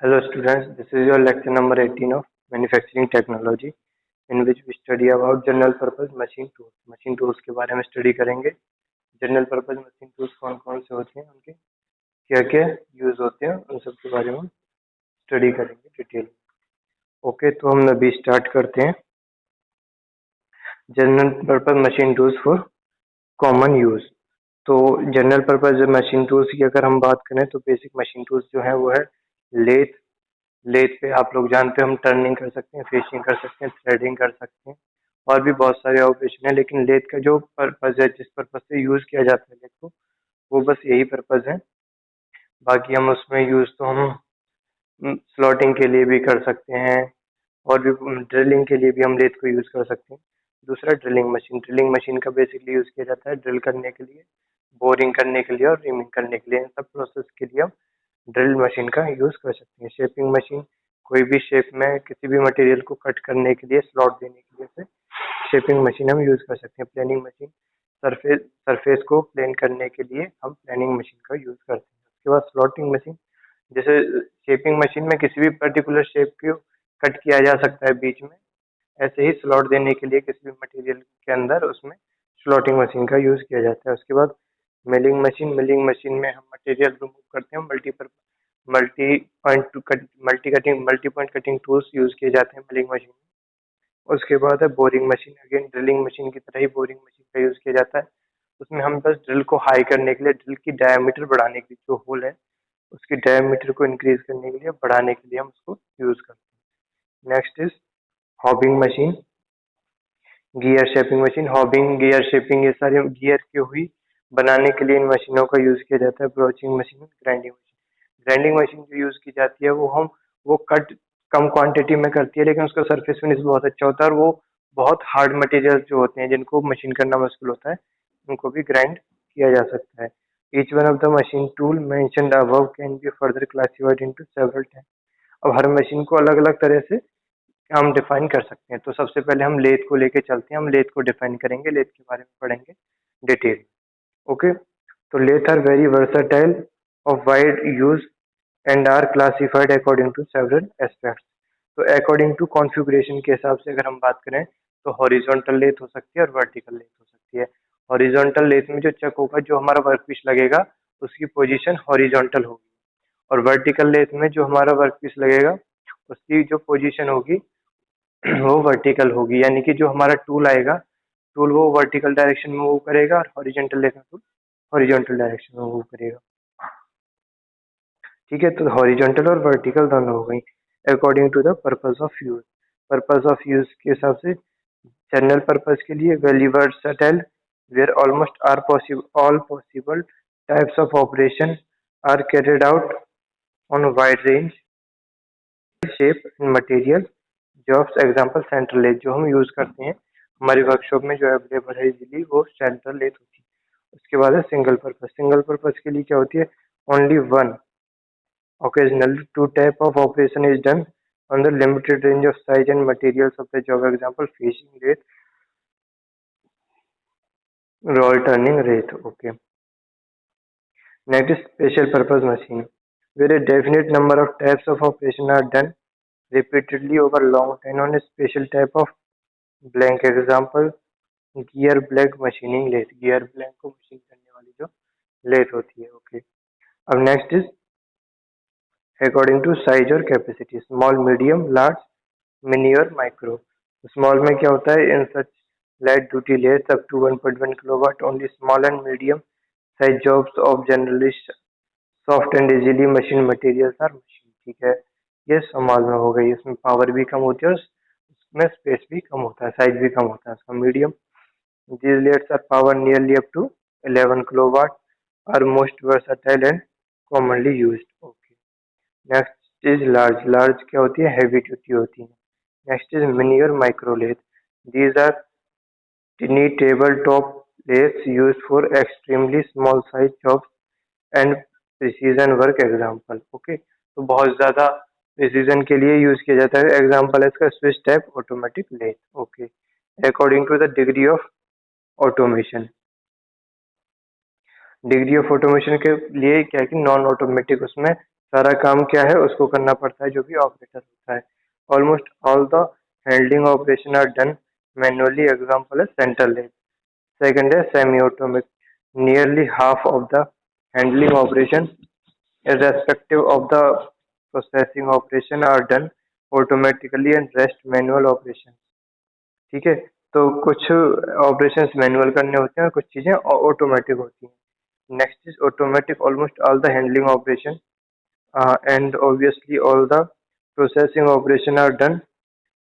Hello students, this is your lecture number 18 of Manufacturing Technology in which we study about general purpose machine tools. Machine tools के बारे में study करेंगे। General purpose machine tools कौन कौन से होते हैं, उनके क्या क्या यूज होते हैं, उन सब के बारे में स्टडी करेंगे डिटेल। ओके, तो हम अभी स्टार्ट करते हैं। General purpose machine tools for common use. तो जनरल पर्पस मशीन टूल्स की अगर हम बात करें तो बेसिक मशीन टूल्स जो है वो है लेथ। लेथ पे आप लोग जानते हो हम टर्निंग कर सकते हैं, फिशिंग कर सकते हैं, थ्रेडिंग कर सकते हैं और भी बहुत सारे ऑपरेशन है। लेकिन लेथ का जो पर्पज है, जिस पर्पज से यूज किया जाता है लेथ को, वो बस यही पर्पज है। बाकी हम उसमें यूज तो हम स्लॉटिंग के लिए भी कर सकते हैं और भी ड्रिलिंग के लिए भी हम लेथ को यूज कर सकते हैं। दूसरा ड्रिलिंग मशीन का बेसिकली यूज किया जाता है ड्रिल करने के लिए, बोरिंग करने के लिए और रीमिंग करने के लिए। इन सब प्रोसेस के लिए हम ड्रिल मशीन का यूज कर सकते हैं। शेपिंग मशीन, कोई भी शेप में किसी भी मटेरियल को कट करने के लिए, स्लॉट देने के लिए शेपिंग मशीन हम यूज कर सकते हैं। प्लेनिंग मशीन, सरफेस को प्लेन करने के लिए हम प्लेनिंग मशीन का यूज करते हैं। उसके बाद स्लॉटिंग मशीन, जैसे शेपिंग मशीन में किसी भी पर्टिकुलर शेप को कट किया जा सकता है बीच में, ऐसे ही स्लॉट देने के लिए किसी भी मटेरियल के अंदर उसमें स्लॉटिंग मशीन का यूज किया जाता है। उसके बाद मिलिंग मशीन में हम मटेरियल रिमूव करते हैं। Multi point cutting tools use किए जाते हैं मिलिंग मशीन में। उसके बाद है boring machine. Again drilling machine की तरह ही बोरिंग मशीन का यूज किया जाता है। उसमें हम बस ड्रिल को हाई करने के लिए, ड्रिल की डायमीटर बढ़ाने के लिए, जो होल है उसकी डायमीटर को इंक्रीज करने के लिए, बढ़ाने के लिए हम उसको यूज करते हैं। Next is hobbing machine, gear shaping machine. Hobbing, gear shaping, ये सारी गियर की हुई बनाने के लिए इन मशीनों का यूज किया जाता है। Broaching machine, grinding machine. Grinding machine जो यूज की जाती है वो कट कम क्वांटिटी में करती है, लेकिन उसका सरफेस फिनिश बहुत अच्छा होता है और वो बहुत हार्ड मटेरियल जो होते हैं जिनको मशीन करना मुश्किल होता है, उनको भी ग्राइंड किया जा सकता है। Each one of the machine tool mentioned above can be further classified into several type. अब हर मशीन को अलग अलग तरह से हम डिफाइन कर सकते हैं। तो सबसे पहले हम लेथ को लेके चलते हैं, हम लेथ को डिफाइन करेंगे, लेथ के बारे में पढ़ेंगे डिटेल। ओके, तो lathe are very versatile of wide use and are classified according to several aspects. तो अकॉर्डिंग टू कॉन्फ़िगरेशन के हिसाब से अगर हम बात करें तो हॉरिजॉन्टल लेथ हो सकती है और वर्टिकल लेथ हो सकती है। हॉरिजॉन्टल लेथ में जो चक होगा, जो हमारा वर्कपीस लगेगा, उसकी पोजीशन हॉरिजॉन्टल होगी। और वर्टिकल लेथ में जो हमारा वर्कपीस लगेगा, उसकी जो पोजीशन होगी वो वर्टिकल होगी। यानी कि जो हमारा टूल आएगा, टूल वो वर्टिकल डायरेक्शन में मूव करेगा और हॉरिजॉन्टल लेथ में टूल हॉरिजॉन्टल डायरेक्शन में मूव करेगा। ठीक है, तो हॉरिजॉन्टल और वर्टिकल दोनों हो गई। According to the purpose of use, purpose of use के हिसाब से जनरल पर्पस के लिए very versatile, where almost are possible all possible types of operation are carried out on wide range shape and material jobs. Example central lathe, जो हम use करते हैं हमारी वर्कशॉप में, जो अवेलेबल है इजीली, वो सेंट्रल लेथ होती है। उसके बाद है सिंगल पर्पस। सिंगल पर्पस के लिए क्या होती है? Only one, occasionally two type of operation is done on the limited range of size and materials of the job. Example, fishing lathe, roll turning lathe. Okay. Next is special purpose machine, where a definite number of types of operation are done repeatedly over long time on a special type of blank. Example, gear blank machining lathe. Gear blank को machine करने वाली जो lathe होती है. Okay. अब next is according to size और capacity, small, medium, large, mini और micro. Small में क्या होता है? In such light duty lathes up to 1.1 kilowatt, only small and medium size jobs of generally soft and easily machine materials are machine. ठीक है, ये small में हो गई, इसमें पावर भी कम होती है और उसमें स्पेस भी कम होता है, साइज भी कम होता है इसका। Medium, these leads are power nearly up to 11 kilowatt, are most versatile and commonly used. Okay. Next is large. Large क्या होती है? हैवी ड्यूटी होती है। नेक्स्ट इज मिनी और micro lathe. These are tiny table top lathes used for extremely small size jobs and precision work. Example, okay, तो बहुत ज्यादा precision के लिए यूज किया जाता है। एग्जांपल है इसका switch type automatic lathe. Okay, according to the degree of automation. Degree of automation के लिए क्या है कि नॉन ऑटोमेटिक, उसमें सारा काम क्या है उसको करना पड़ता है, जो भी ऑपरेटर होता है। Almost all the handling operation are done manually, example है सेंट्रल लेथ। सेकंड है semi automatic, nearly half of the handling operation irrespective of the processing operation are done automatically and rest manual operations। ठीक है, तो कुछ operations manual करने होते हैं और कुछ चीजें ऑटोमेटिक होती हैं। Next is automatic, almost all the handling operation and obviously all the processing operation are done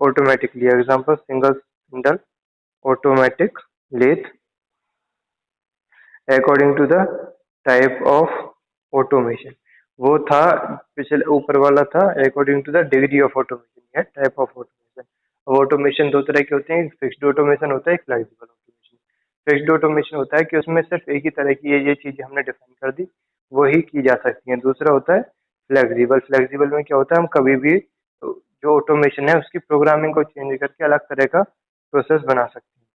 automatically, example single spindle automatic lathe according to the type of automation। वो था पिछले ऊपर वाला था according to the degree of automation या type of automation. अब automation दो तरह के होते हैं, फिक्स्ड ऑटोमेशन होता है, एक फ्लेक्सिबल ऑटोमेशन। फिक्स्ड ऑटोमेशन होता है कि उसमें सिर्फ एक ही तरह की ये चीजें हमने डिफाइन कर दी, वही की जा सकती हैं। दूसरा होता है फ्लेक्सिबल। फ्लेक्सिबल में क्या होता है, हम कभी भी जो ऑटोमेशन है उसकी प्रोग्रामिंग को चेंज करके अलग तरह का प्रोसेस बना सकते हैं।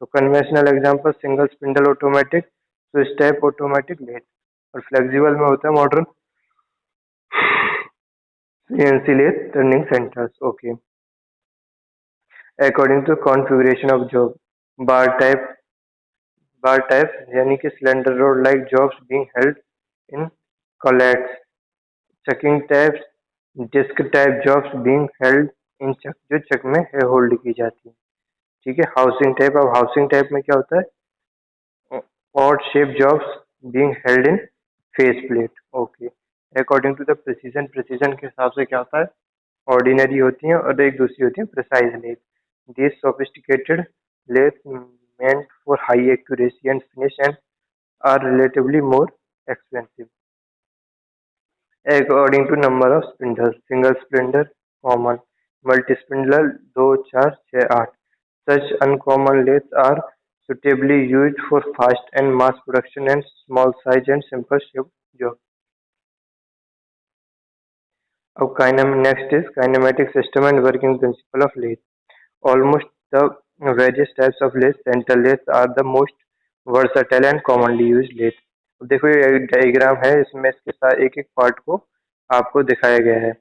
तो conventional example single spindle automatic, switch type automatic lathe. और फ्लेक्सिबल में होता है modern CNC lathe turning centers। ओके, according to configuration of job, bar type, bar type यानी कि cylinder rod like jobs being held in collets. Chucking types, disc type jobs being held in chuck, जो chuck में है hold की जाती है। ठीक है, हाउसिंग टाइप। अब हाउसिंग टाइप में क्या होता है, odd shape jobs being held in face plate. Okay, according to the precision, precision के हिसाब से क्या होता है, ऑर्डिनरी होती हैं और एक दूसरी होती है precise lathe. This sophisticated lathe meant for high accuracy and finish and are relatively more expensive according to number of spindles। single spindle common, multi spindle 2 4 6 8। such uncommon lathes are suitably used for fast and mass production and small size and simple shaped jobs। अब next is kinematic system and working principle of lathe। Almost the various types of lathe, central lathe are the most versatile and commonly used lathe। अब देखो ये diagram है, इसमें इसके साथ एक एक पार्ट को आपको दिखाया गया है।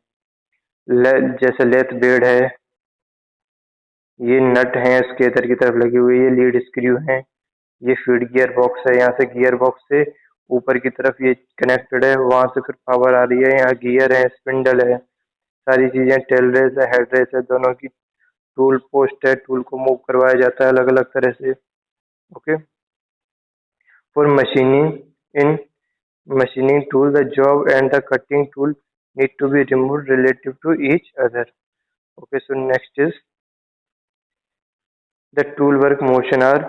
जैसे लेथ बेड है, ये नट है इसके इधर की तरफ लगी हुई, ये लीड स्क्रू है, ये फीड गियर बॉक्स है, यहाँ से गियर बॉक्स से ऊपर की तरफ ये कनेक्टेड है, वहां से फिर पावर आ रही है, यहाँ गियर है, स्पिंडल है, सारी चीजें, टेल रेस है, हेड रेस है, दोनों की टूल पोस्ट है, टूल को मूव करवाया जाता है अलग अलग तरह से। Okay, for machining in machining tool the job and the cutting tool need to be removed relative to each other। Okay, so next is the tool work motion are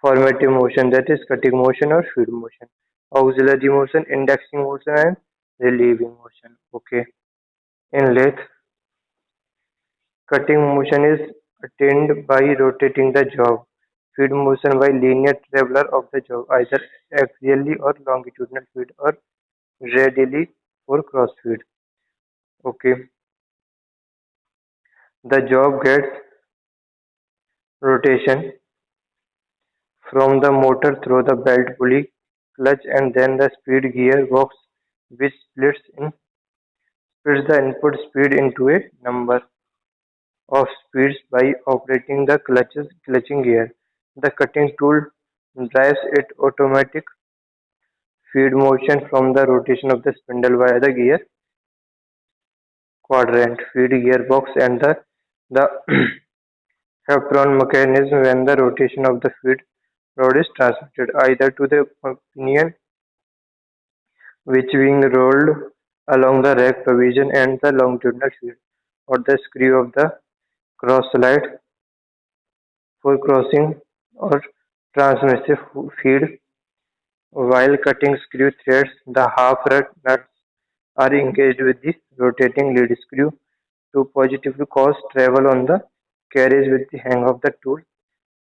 formative motion, that is cutting motion or feed motion, auxiliary motion, indexing motion and relieving motion। Okay, in lathe, cutting motion is attained by rotating the job, feed motion by linear traveler of the job, either axially or longitudinal feed or radially or cross feed। Okay, the job gets rotation from the motor through the belt pulley, clutch and then the speed gear box, which splits the input speed into a number of speeds by operating the clutching gear। The cutting tool drives its automatic feed motion from the rotation of the spindle via the gear quadrant, feed gearbox and the Hepron mechanism when the rotation of the feed rod is transmitted either to the pinion, which being rolled along the rack provision and the longitudinal feed, or the screw of the cross slide for crossing or transmissive feed. While cutting screw threads, the half nuts are engaged with the rotating lead screw to positively cause travel on the carriage with the hang of the tool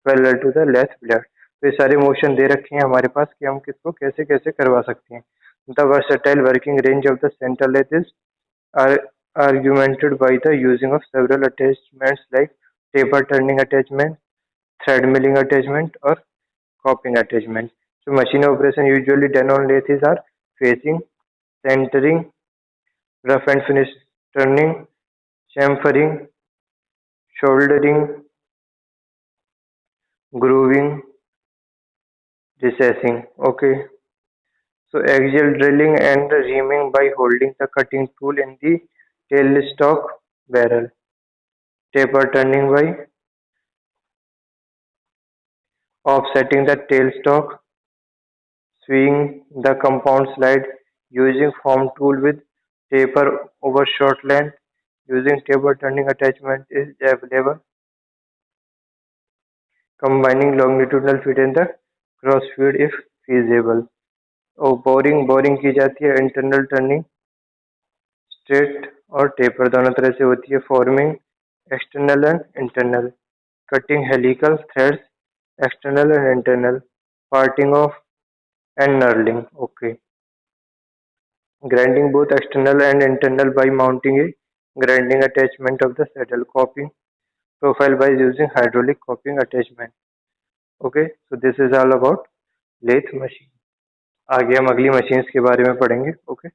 parallel to the lathe blade. तो ये सारे motion दे रखे हैं हमारे पास कि हम किसको कैसे कैसे करवा सकते हैं। The versatile working range of the central lathe is argumented by the using of several attachments like taper turning attachment, thread milling attachment, or coping attachment। So machine operation usually done on lathes are facing, centering, rough and finish turning, chamfering, soldering, grooving, recessing. Okay. So axial drilling and reaming by holding the cutting tool in the tailstock barrel. Taper turning by offsetting the tailstock, swinging the compound slide using form tool with taper over short length. Using taper turning attachment is available. Combining longitudinal feed and the cross feed if feasible. और boring की जाती है internal turning straight और taper दोनों तरह से होती है forming external and internal cutting helical threads external and internal parting off and knurling okay grinding both external and internal by mounting a grinding attachment of the saddle coping profile by using hydraulic coping attachment okay so this is all about lathe machine आगे हम अगली machines के बारे में पढ़ेंगे okay